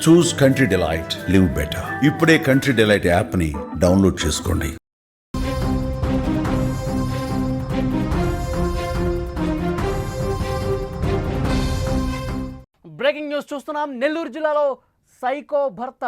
చూస్ country delight, live better. ఇప్పుడే country delight app ని download చేసుకోండి. బ్రేకింగ్ న్యూస్ చూస్తున్నాం. నెల్లూరు జిల్లాలో సైకో భర్త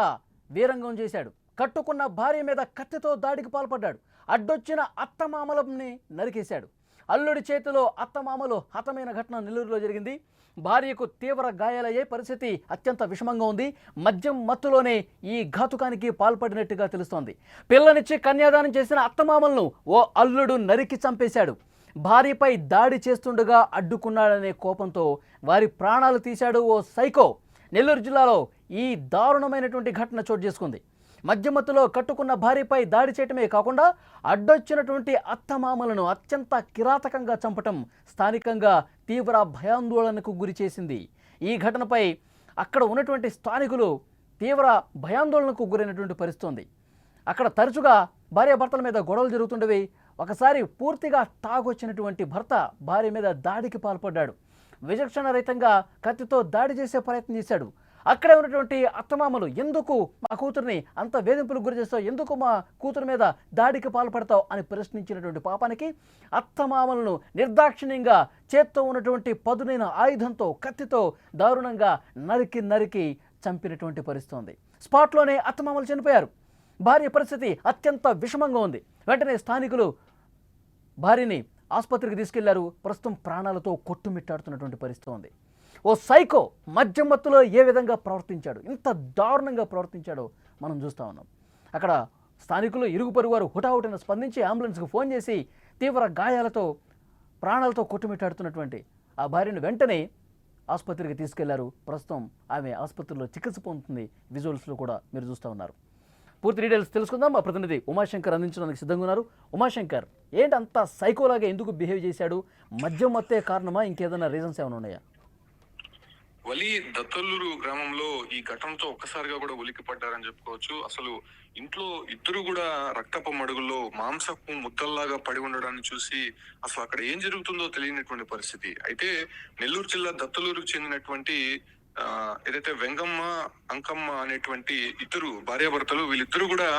వీరంగం చేశాడు. కట్టుకున్న భార్య మీద కత్తితో దాడికి పాల్పడ్డాడు. అడ్డొచ్చిన అత్తమామలని నరికేశాడు. అల్లుడి చేతిలో అత్తమామలు హతమైన ఘటన నెల్లూరులో జరిగింది. భార్యకు తీవ్ర గాయాలయ్యే పరిస్థితి అత్యంత విషమంగా ఉంది. మద్యం మత్తులోనే ఈ ఘాతుకానికి పాల్పడినట్టుగా తెలుస్తోంది. పిల్లనిచ్చి కన్యాదానం చేసిన అత్తమామలను ఓ అల్లుడు నరికి చంపేశాడు. భార్యపై దాడి చేస్తుండగా అడ్డుకున్నాడనే కోపంతో వారి ప్రాణాలు తీశాడు ఓ సైకో. నెల్లూరు జిల్లాలో ఈ దారుణమైనటువంటి ఘటన చోటు చేసుకుంది. మధ్యమత్తులో కట్టుకున్న భార్యపై దాడి చేయటమే కాకుండా అడ్డొచ్చినటువంటి అత్తమామలను అత్యంత కిరాతకంగా చంపటం స్థానికంగా తీవ్ర భయాందోళనకు గురి చేసింది. ఈ ఘటనపై అక్కడ ఉన్నటువంటి స్థానికులు తీవ్ర భయాందోళనకు గురైనటువంటి పరిస్థితి. అక్కడ తరచుగా భార్యాభర్తల మీద గొడవలు జరుగుతుండేవి. ఒకసారి పూర్తిగా తాగొచ్చినటువంటి భర్త భార్య మీద దాడికి పాల్పడ్డాడు. విచక్షణ రహితంగా కత్తితో దాడి చేసే ప్రయత్నం చేశాడు. అక్కడే ఉన్నటువంటి అత్తమామలు, ఎందుకు మా కూతురిని అంత వేధింపులకు గురి చేస్తావు, ఎందుకు మా కూతురు మీద దాడికి పాల్పడతావు అని ప్రశ్నించినటువంటి పాపానికి అత్తమామలను నిర్దాక్షిణ్యంగా చేత్తో ఉన్నటువంటి పదునైన ఆయుధంతో కత్తితో దారుణంగా నరికి చంపినటువంటి పరిస్థితి. స్పాట్లోనే అత్తమామలు చనిపోయారు. భార్య పరిస్థితి అత్యంత విషమంగా ఉంది. వెంటనే స్థానికులు భార్యని ఆసుపత్రికి తీసుకెళ్లారు. ప్రస్తుతం ప్రాణాలతో కొట్టుమిట్టాడుతున్నటువంటి పరిస్థితి ఉంది. ఓ సైకో మద్యం మత్తులో ఏ విధంగా ప్రవర్తించాడు, ఇంత దారుణంగా ప్రవర్తించాడో మనం చూస్తూ ఉన్నాం. అక్కడ స్థానికులు ఇరుగు పొరుగు వారు హుటాహుటిన స్పందించి అంబులెన్స్కి ఫోన్ చేసి తీవ్ర గాయాలతో ప్రాణాలతో కొట్టుమిట్టాడుతున్నటువంటి ఆ భార్యను వెంటనే ఆసుపత్రికి తీసుకెళ్లారు. ప్రస్తుతం ఆమె ఆసుపత్రిలో చికిత్స పొందుతుంది. విజువల్స్లో కూడా మీరు చూస్తూ ఉన్నారు. పూర్తి డీటెయిల్స్ తెలుసుకుందాం. మా ప్రతినిధి ఉమాశంకర్ అందించడానికి సిద్ధంగా ఉన్నారు. ఉమాశంకర్, ఏంటి అంత సైకోలాగా ఎందుకు బిహేవ్ చేశాడు? మద్యం మత్తే కారణమా, ఇంకేదైనా రీజన్స్ ఏమైనా ఉన్నాయా? దత్తల్లూరు గ్రామంలో ఈ ఘటనతో ఒక్కసారిగా కూడా ఉలికి పడ్డారని చెప్పుకోవచ్చు. అసలు ఇంట్లో ఇద్దరు కూడా రక్తపు మడుగుల్లో మాంసపు ముద్దల్లాగా పడి ఉండడాన్ని చూసి అసలు అక్కడ ఏం జరుగుతుందో తెలియనటువంటి పరిస్థితి. అయితే నెల్లూరు జిల్లా దత్తల్లూరుకు చెందినటువంటి ఏదైతే వెంగమ్మ అంకమ్మ అనేటువంటి ఇద్దరు భార్యాభర్తలు, వీళ్ళిద్దరూ కూడా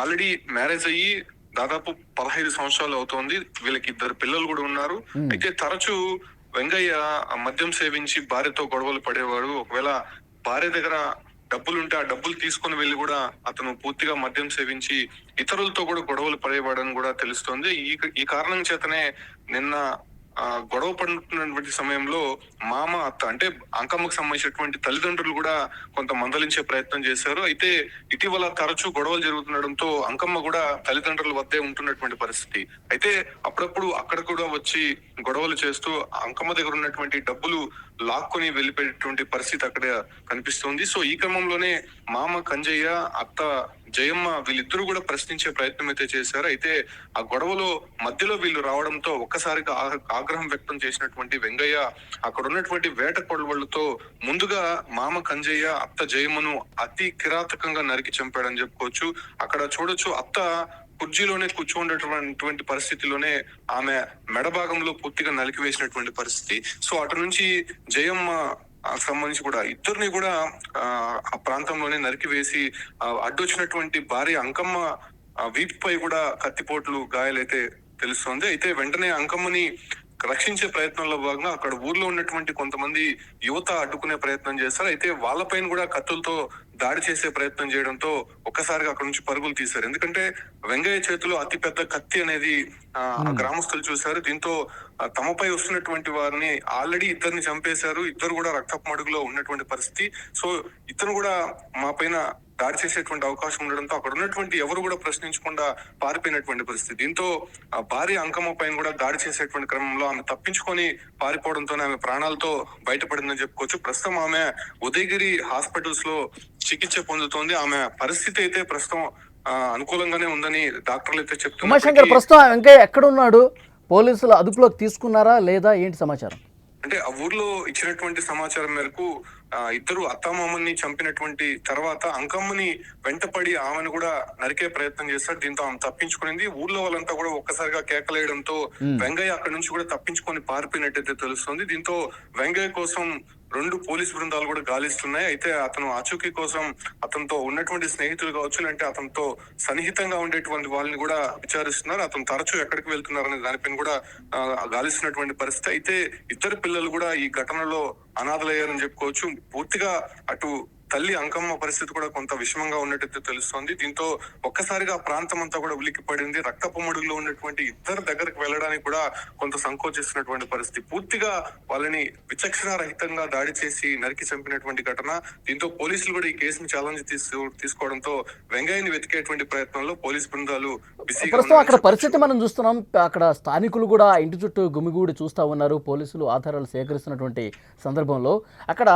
ఆల్రెడీ మ్యారేజ్ అయ్యి దాదాపు 15 సంవత్సరాలు అవుతోంది. వీళ్ళకి 2 పిల్లలు కూడా ఉన్నారు. అయితే తరచూ వెంగయ్య మద్యం సేవించి భార్యతో గొడవలు పడేవాడు. ఒకవేళ భార్య దగ్గర డబ్బులుంటే ఆ డబ్బులు తీసుకుని వెళ్ళి కూడా అతను పూర్తిగా మద్యం సేవించి ఇతరులతో కూడా గొడవలు పడేవాడని కూడా తెలుస్తోంది. ఈ కారణం చేతనే నిన్న గొడవ పడుతున్నటువంటి సమయంలో మామ, అత్త అంటే అంకమ్మకు సంబంధించినటువంటి తల్లిదండ్రులు కూడా కొంత మందలించే ప్రయత్నం చేశారు. అయితే ఇటీవల తరచూ గొడవలు జరుగుతుండడంతో అంకమ్మ కూడా తల్లిదండ్రుల వద్దే ఉంటున్నటువంటి పరిస్థితి. అయితే అప్పుడప్పుడు అక్కడ కూడా వచ్చి గొడవలు చేస్తూ అంకమ్మ దగ్గర ఉన్నటువంటి డబ్బులు లాక్కొని వెళ్ళిపోయేటువంటి పరిస్థితి అక్కడ కనిపిస్తుంది. సో ఈ క్రమంలోనే మామ కంజయ్య, అత్త జయమ్మ వీళ్ళిద్దరూ కూడా ప్రశ్నించే ప్రయత్నం అయితే చేశారు. అయితే ఆ గొడవలో మధ్యలో వీళ్ళు రావడంతో ఒక్కసారిగా ఆగ్రహం వ్యక్తం చేసినటువంటి వెంగయ్య అక్కడ ఉన్నటువంటి వేట కొడవళ్లతో ముందుగా మామ కంజయ్య, అత్త జయమ్మను అతి కిరాతకంగా నరికి చంపాడని చెప్పుకోవచ్చు. అక్కడ చూడొచ్చు, అత్త కుర్చీలోనే కూర్చోండేటువంటి పరిస్థితిలోనే ఆమె మెడ భాగంలో పూర్తిగా నలికి వేసినటువంటి పరిస్థితి. సో అటు నుంచి జయమ్మ సంబంధించి కూడా ఇద్దరిని కూడా ఆ ప్రాంతంలోనే నరికి వేసి అడ్డొచ్చినటువంటి భార్య అంకమ్మ వీపుపై కూడా కత్తిపోట్లు గాయాలైతే తెలుస్తోంది. అయితే వెంటనే అంకమ్మని రక్షించే ప్రయత్నంలో భాగంగా అక్కడ ఊర్లో ఉన్నటువంటి కొంతమంది యువత అడ్డుకునే ప్రయత్నం చేస్తారు. అయితే వాళ్ళపైన కూడా కత్తులతో దాడి చేసే ప్రయత్నం చేయడంతో ఒక్కసారిగా అక్కడ నుంచి పరుగులు తీశారు. ఎందుకంటే వెంగయ్య చేతిలో అతి పెద్ద కత్తి అనేది ఆ గ్రామస్తులు చూశారు. దీంతో తమపై వస్తున్నటువంటి వారిని ఆల్రెడీ ఇద్దరిని చంపేశారు. ఇద్దరు కూడా రక్తపు మడుగులో ఉన్నటువంటి పరిస్థితి. సో ఇతను కూడా మా పైన దాడి చేసేటువంటి అవకాశం ఉండడంతో అక్కడ ఉన్నటువంటి ఎవరు కూడా ప్రశ్నించకుండా పారిపోయినటువంటి పరిస్థితి. దీంతో ఆ భార్య అంకమ్మ పైన కూడా దాడి చేసేటువంటి క్రమంలో ఆమె తప్పించుకొని పారిపోవడంతోనే ఆమె ప్రాణాలతో బయటపడిందని చెప్పుకోవచ్చు. ప్రస్తుతం ఆమె ఉదయగిరి హాస్పిటల్స్ లో చికిత్స పొందుతోంది. ఆమె పరిస్థితి అయితే ప్రస్తుతం అనుకూలంగానే ఉందని డాక్టర్లు అయితే చెప్తున్నారు. ప్రస్తుతం వెంకయ్య ఎక్కడ ఉన్నాడు? పోలీసులు అదుపులోకి తీసుకున్నారా లేదా, ఏంటి సమాచారం? అంటే ఆ ఊర్లో ఇచ్చినటువంటి సమాచారం మేరకు ఇద్దరు అత్తామామల్ని చంపినటువంటి తర్వాత అంకమ్మని వెంటపడి ఆమెను కూడా నరికే ప్రయత్నం చేస్తారు. దీంతో ఆమె తప్పించుకునింది. ఊర్లో వాళ్ళంతా కూడా ఒక్కసారిగా కేకలేయడంతో వెంగయ్య అక్కడి నుంచి కూడా తప్పించుకొని పారిపోయినట్టయితే తెలుస్తుంది. దీంతో వెంగయ్య కోసం 2 పోలీస్ బృందాలు కూడా గాలిస్తున్నాయి. అయితే అతను ఆచూకీ కోసం అతనితో ఉన్నటువంటి స్నేహితులు కావచ్చు, లేదంటే అతనితో సన్నిహితంగా ఉండేటువంటి వాళ్ళని కూడా విచారిస్తున్నారు. అతను తరచూ ఎక్కడికి వెళ్తున్నారు అనే దానిపైన కూడా గాలిస్తున్నటువంటి పరిస్థితి. అయితే ఇద్దరు పిల్లలు కూడా ఈ ఘటనలో అనాథలయ్యారని చెప్పుకోవచ్చు. పూర్తిగా అటు తల్లి అంకమ్మ పరిస్థితి కూడా కొంత విషమంగా ఉన్నట్టు తెలుస్తోంది. దీంతో ఒక్కసారిగా ప్రాంతం అంతా కూడా ఉలిక్కి పడింది. రక్తపు మడుగులో ఉన్నటువంటి ఇద్దరు దగ్గరకు వెళ్ళడానికి కూడా కొంత సంకోచిస్తున్నటువంటి పరిస్థితి. పూర్తిగా వాళ్ళని విచక్షణ రహితంగా దాడి చేసి నరికి చంపినటువంటి ఘటన. దీంతో పోలీసులు కూడా ఈ కేసుని ఛాలెంజ్ తీసుకోవడంతో వెంగయ్యని వెతికేటువంటి ప్రయత్నంలో పోలీస్ బృందాలు ప్రస్తుతం అక్కడ పరిస్థితి మనం చూస్తున్నాం. అక్కడ స్థానికులు కూడా ఇంటి చుట్టూ గుమిగూడి చూస్తూ ఉన్నారు. పోలీసులు ఆధారాలు సేకరిస్తున్నటువంటి సందర్భంలో అక్కడ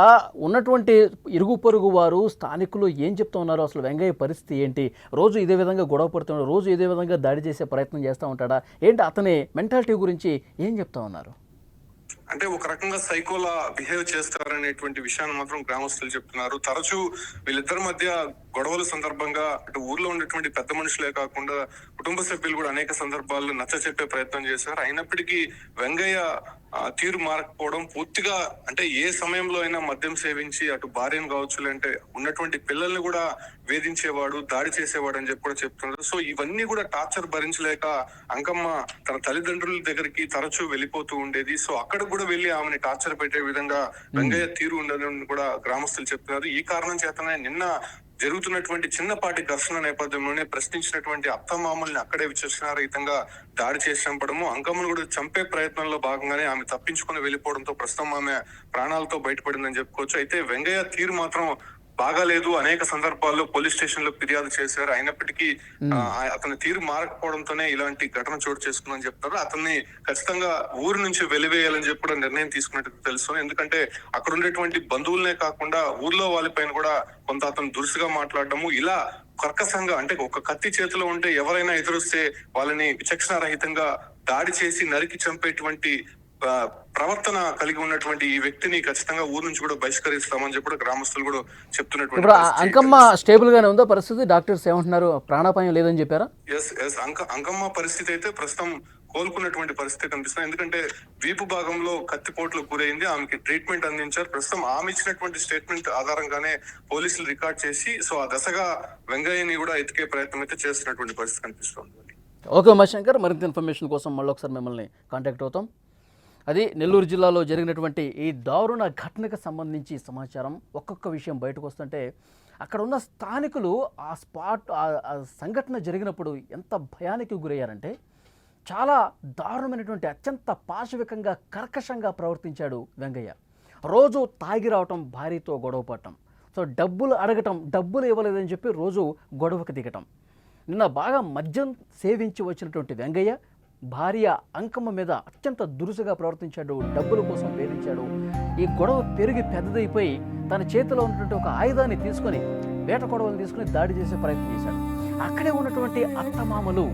ఉన్నటువంటి ఇరుగు పొరుగు వారు స్థానికులు ఏం చెప్తా ఉన్నారు, అసలు వెంగయ్య పరిస్థితి ఏంటి, రోజు ఇదే విధంగా గొడవ పడుతున్నాడు, రోజు ఇదే విధంగా దాడి చేసే ప్రయత్నం చేస్తూ ఉంటాడా ఏంటి, అతని మెంటాలిటీ గురించి ఏం చెప్తా ఉన్నారు? అంటే ఒక రకంగా సైకోలా బిహేవ్ చేస్తారనేటువంటి విషయాన్ని మాత్రం గ్రామస్తులు చెప్తున్నారు. తరచూ వీళ్ళిద్దరి మధ్య గొడవల సందర్భంగా అటు ఊర్లో ఉన్నటువంటి పెద్ద మనుషులే కాకుండా కుటుంబ సభ్యులు కూడా అనేక సందర్భాల్లో నచ్చ చెప్పే ప్రయత్నం చేశారు. అయినప్పటికీ వెంగయ్య తీరు మారకపోవడం, పూర్తిగా అంటే ఏ సమయంలో అయినా మద్యం సేవించి అటు భార్యను కావచ్చు, లేదంటే ఉన్నటువంటి పిల్లల్ని కూడా వేధించేవాడు, దాడి చేసేవాడు అని చెప్పి కూడా చెప్తున్నారు. సో ఇవన్నీ కూడా టార్చర్ భరించలేక అంకమ్మ తన తల్లిదండ్రుల దగ్గరికి తరచూ వెళ్ళిపోతూ ఉండేది. సో అక్కడ కూడా వెళ్లి ఆమెని టార్చర్ పెట్టే విధంగా వెంగయ్య తీరు ఉండదని కూడా గ్రామస్తులు చెప్తున్నారు. ఈ కారణం చేతనే నిన్న జరుగుతున్నటువంటి చిన్నపాటి ఘర్షణ నేపథ్యంలోనే ప్రశ్నించినటువంటి అత్తమామల్ని అక్కడే విచక్షణారహితంగా దాడి చేసి చంపడము, అంకమ్మను కూడా చంపే ప్రయత్నంలో భాగంగానే ఆమె తప్పించుకుని వెళ్ళిపోవడంతో ప్రస్తుతం ఆమె ప్రాణాలతో బయటపడిందని చెప్పుకోవచ్చు. అయితే వెంగయ్య తీరు మాత్రం బాగాలేదు. అనేక సందర్భాల్లో పోలీస్ స్టేషన్ లో ఫిర్యాదు చేశారు. అయినప్పటికీ అతని తీరు మారకపోవడంతోనే ఇలాంటి ఘటన చోటు చేసుకుందని చెప్తారు. అతన్ని ఖచ్చితంగా ఊరు నుంచి వెలివేయాలని చెప్పి కూడా నిర్ణయం తీసుకున్నట్టు తెలుసు. ఎందుకంటే అక్కడ ఉండేటువంటి బంధువులనే కాకుండా ఊర్లో వాళ్ళపైన కూడా కొంత అతను దురుసుగా మాట్లాడడము, ఇలా కర్కశంగా అంటే ఒక కత్తి చేతిలో ఉంటే ఎవరైనా ఎదురొస్తే వాళ్ళని విచక్షణ రహితంగా దాడి చేసి నరికి చంపేటువంటి ప్రవర్తన కలిగి ఉన్నటువంటి ఈ వ్యక్తిని ఖచ్చితంగా ఊరు నుంచి కూడా బహిష్కరిస్తామని చెప్పి గ్రామస్తులు కూడా చెప్తున్నటువంటి. ఇప్పుడు అంకమ్మ స్టేబుల్ గానే ఉందా పరిస్థితి? డాక్టర్స్ ఏమంటున్నారు, ప్రాణాపాయం లేదని చెప్పారా? ఎస్ అంకమ్మ పరిస్థితి అయితే ప్రస్తుతం కోలుకున్నటువంటి పరిస్థితి కనిపిస్తుంది. ఎందుకంటే వీపు భాగంలో కత్తిపోట్లు గురైంది, ఆమెకి ట్రీట్మెంట్ అందించారు. ప్రస్తుతం ఆమె ఇచ్చినటువంటి స్టేట్మెంట్ ఆధారంగానే పోలీసులు రికార్డ్ చేసి సో ఆ దశగా వెంగయ్యని కూడా ఎతికే ప్రయత్నం అయితే చేస్తున్నటువంటి పరిస్థితి కనిపిస్తుంది. ఓకే ఉమాశంకర్, మరింత ఇన్ఫర్మేషన్ కోసం మళ్ళీ ఒకసారి మిమ్మల్ని కాంటాక్ట్ అవుతాం. అది నెల్లూరు జిల్లాలో జరిగినటువంటి ఈ దారుణ ఘటనకు సంబంధించి సమాచారం. ఒక్కొక్క విషయం బయటకు వస్తుంటే అక్కడ ఉన్న స్థానికులు ఆ సంఘటన జరిగినప్పుడు ఎంత భయానికి గురయ్యారంటే, చాలా దారుణమైనటువంటి అత్యంత పాశవికంగా కర్కశంగా ప్రవర్తించాడు వెంగయ్య. రోజు తాగి రావటం, భార్యతో గొడవ పడటం, సో డబ్బులు అడగటం, డబ్బులు ఇవ్వలేదని చెప్పి రోజు గొడవకు దిగటం. నిన్న బాగా మద్యం సేవించి వచ్చినటువంటి వెంగయ్య భార్య అంకమ్మ మీద అత్యంత దురుసుగా ప్రవర్తించాడు, డబ్బుల కోసం వేధించాడు. ఈ గొడవ పెరిగి పెద్దదైపోయి తన చేతిలో ఉన్నటువంటి ఒక ఆయుధాన్ని తీసుకొని, వేట కొడవలు తీసుకుని దాడి చేసే ప్రయత్నం చేశాడు. అక్కడే ఉన్నటువంటి అత్తమామలు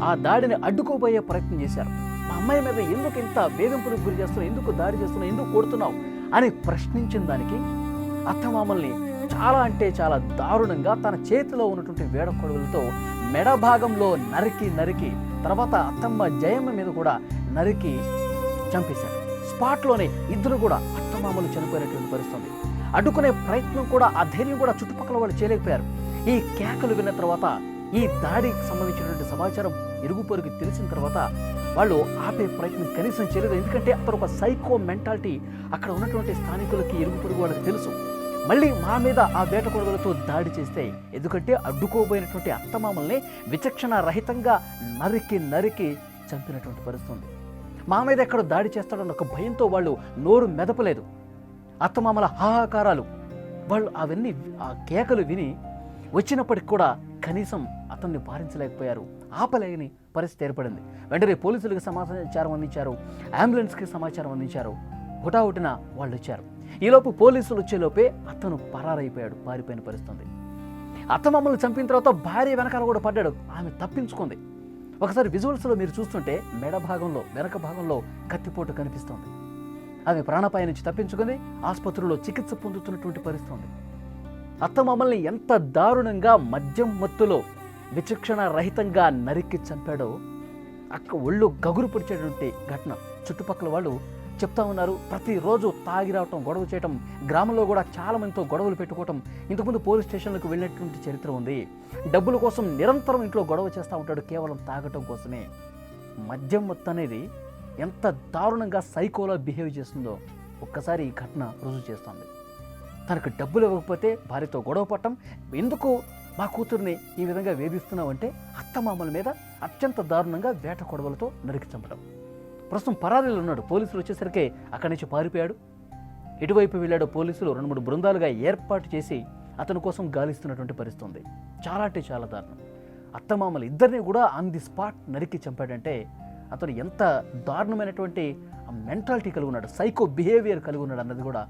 ఆ దాడిని అడ్డుకోబోయే ప్రయత్నం చేశారు. మా అమ్మాయి మీద ఎందుకు ఇంత వేధింపులకు గురి చేస్తున్నావు, ఎందుకు దాడి చేస్తున్నావు, ఎందుకు కొడుతున్నావు అని ప్రశ్నించిన దానికి అత్తమామల్ని చాలా అంటే చాలా దారుణంగా తన చేతిలో ఉన్నటువంటి వేట కొడవలతో మెడ భాగంలో నరికి తర్వాత అత్తమ్మ జయమ్మ మీద కూడా నరికి చంపేశాడు. స్పాట్లోనే ఇద్దరు కూడా అత్తమామలు చనిపోయినటువంటి పరిస్థితి. అడ్డుకునే ప్రయత్నం కూడా, ఆ ధైర్యం కూడా చుట్టుపక్కల వాళ్ళు చేయలేకపోయారు. ఈ కేకలు విన్న తర్వాత, ఈ దాడికి సంబంధించినటువంటి సమాచారం ఇరుగు పొరుగు తెలిసిన తర్వాత వాళ్ళు ఆపే ప్రయత్నం కనీసం చేయలేదు. ఎందుకంటే అతను ఒక సైకో మెంటాలిటీ అక్కడ ఉన్నటువంటి స్థానికులకి, ఇరుగు పొరుగు వాళ్ళకి తెలుసు. మళ్ళీ మా మీద ఆ వేట కొడవలతో దాడి చేస్తే, ఎందుకంటే అడ్డుకోబోయినటువంటి అత్తమామల్ని విచక్షణ రహితంగా నరికి చంపినటువంటి పరిస్థితి. మా మీద ఎక్కడ దాడి చేస్తాడన్న ఒక భయంతో వాళ్ళు నోరు మెదపలేదు. అత్తమామల హాహాకారాలు, వాళ్ళు అవన్నీ ఆ కేకలు విని వచ్చినప్పటికి కూడా కనీసం అతన్ని భారించలేకపోయారు, ఆపలేని పరిస్థితి ఏర్పడింది. వెంటనే పోలీసులకు సమాచారం అందించారు, అంబులెన్స్కి సమాచారం అందించారు. హుటాహుటిన వాళ్ళు వచ్చారు. ఈలోపు పోలీసులు వచ్చేలోపే అతను పరారైపోయాడు, పారిపోయిన పరిస్థితి. అత్తమామలు చంపిన తర్వాత భార్య వెనకాల కూడా పడ్డాడు, ఆమె తప్పించుకుంది. ఒకసారి విజువల్స్లో మీరు చూస్తుంటే మెడ భాగంలో, వెనక భాగంలో కత్తిపోటు కనిపిస్తుంది. ఆమె ప్రాణాపాయం నుంచి తప్పించుకొని ఆసుపత్రిలో చికిత్స పొందుతున్నటువంటి పరిస్థితి. అత్తమామల్ని ఎంత దారుణంగా మద్యం మత్తులో విచక్షణ రహితంగా నరికి చంపాడో ఒళ్ళు గగురు పొడిచేటువంటి ఘటన. చుట్టుపక్కల వాళ్ళు చెప్తా ఉన్నారు. ప్రతిరోజు తాగి రావటం, గొడవ చేయటం, గ్రామంలో కూడా చాలా మందితో గొడవలు పెట్టుకోవటం, ఇంతకుముందు పోలీస్ స్టేషన్లకు వెళ్ళినటువంటి చరిత్ర ఉంది. డబ్బుల కోసం నిరంతరం ఇంట్లో గొడవ చేస్తూ ఉంటాడు, కేవలం తాగటం కోసమే. మద్యం మొత్తం అనేది ఎంత దారుణంగా సైకోలా బిహేవ్ చేస్తుందో ఒక్కసారి ఈ ఘటన రుజువు చేస్తుంది. తనకు డబ్బులు ఇవ్వకపోతే భార్యతో గొడవ పడటం, ఎందుకు మా కూతుర్ని ఈ విధంగా వేధిస్తున్నావంటే అత్తమామల మీద అత్యంత దారుణంగా వేట కొడవలతో నరికి చంపడం. ప్రస్తుతం పరారీలో ఉన్నాడు. పోలీసులు వచ్చేసరికి అక్కడి నుంచి పారిపోయాడు. ఎటువైపు వెళ్ళాడో పోలీసులు 2-3 బృందాలుగా ఏర్పాటు చేసి అతని కోసం గాలిస్తున్నటువంటి పరిస్థితి ఉంది. చాలా అంటే చాలా దారుణం. అత్తమామలు ఇద్దరిని కూడా ఆన్ ది స్పాట్ నరికి చంపాడంటే అతను ఎంత దారుణమైనటువంటి మెంటాలిటీ కలిగి ఉన్నాడు, సైకో బిహేవియర్ కలిగి ఉన్నాడు అన్నది కూడా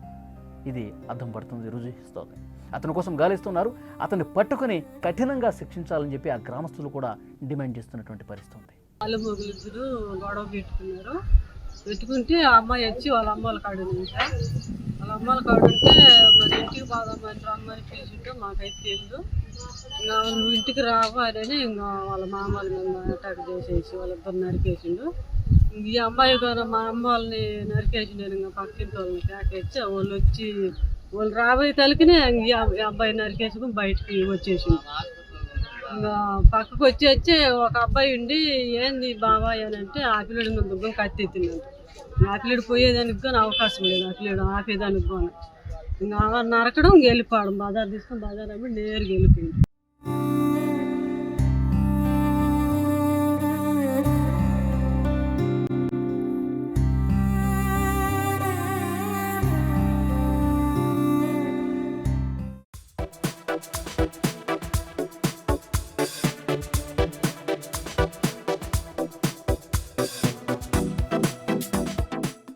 ఇది అర్థం పడుతుంది, రుజువుస్తుంది. అతని కోసం గాలిస్తున్నారు. అతన్ని పట్టుకుని కఠినంగా శిక్షించాలని చెప్పి ఆ గ్రామస్తులు కూడా డిమాండ్ చేస్తున్నటువంటి పరిస్థితి ఉంది. వాళ్ళ మొగులిద్దరు గొడవ పెట్టుకున్నారు. పెట్టుకుంటే ఆ అమ్మాయి వచ్చి వాళ్ళ అమ్మాల కాడుందంట. వాళ్ళ అమ్మాల కాడుంటే మరి ఇంటికి బాదమ్మని రమ్మని పిలిచింటే మాకైతే తెలియదు. ఇంకా నువ్వు ఇంటికి రావాలని ఇంకా వాళ్ళ మామూలు మీద అటాక్ చేసేసి వాళ్ళిద్దరు నరికేసిండు. ఈ అమ్మాయి కూడా మా అమ్మ వాళ్ళని నరికేసిండు. ఇంకా పక్కింటి వాళ్ళని కేకేచ్చి వాళ్ళు వచ్చి వాళ్ళు రాబోయే తలకినే ఈ అబ్బాయి నరికేసుకుని బయటికి వచ్చేసిండు. ఇంకా పక్కకు వచ్చి ఒక అబ్బాయి ఉండి ఏంది బాబాయ్ అని అంటే ఆ పిల్లడు మీద దుగ్గం కత్తి ఎత్తినాడు. ఆ పిల్లడు పోయేదానికి కానీ అవకాశం లేదు, ఆ పిల్లడు ఆపేదానికి కానీ. ఇంకా నరకడం వెళ్ళిపోవడం, బజార్ తీసుకొని బజార్ అమ్మి నేరుగా వెళ్ళిపోయింది.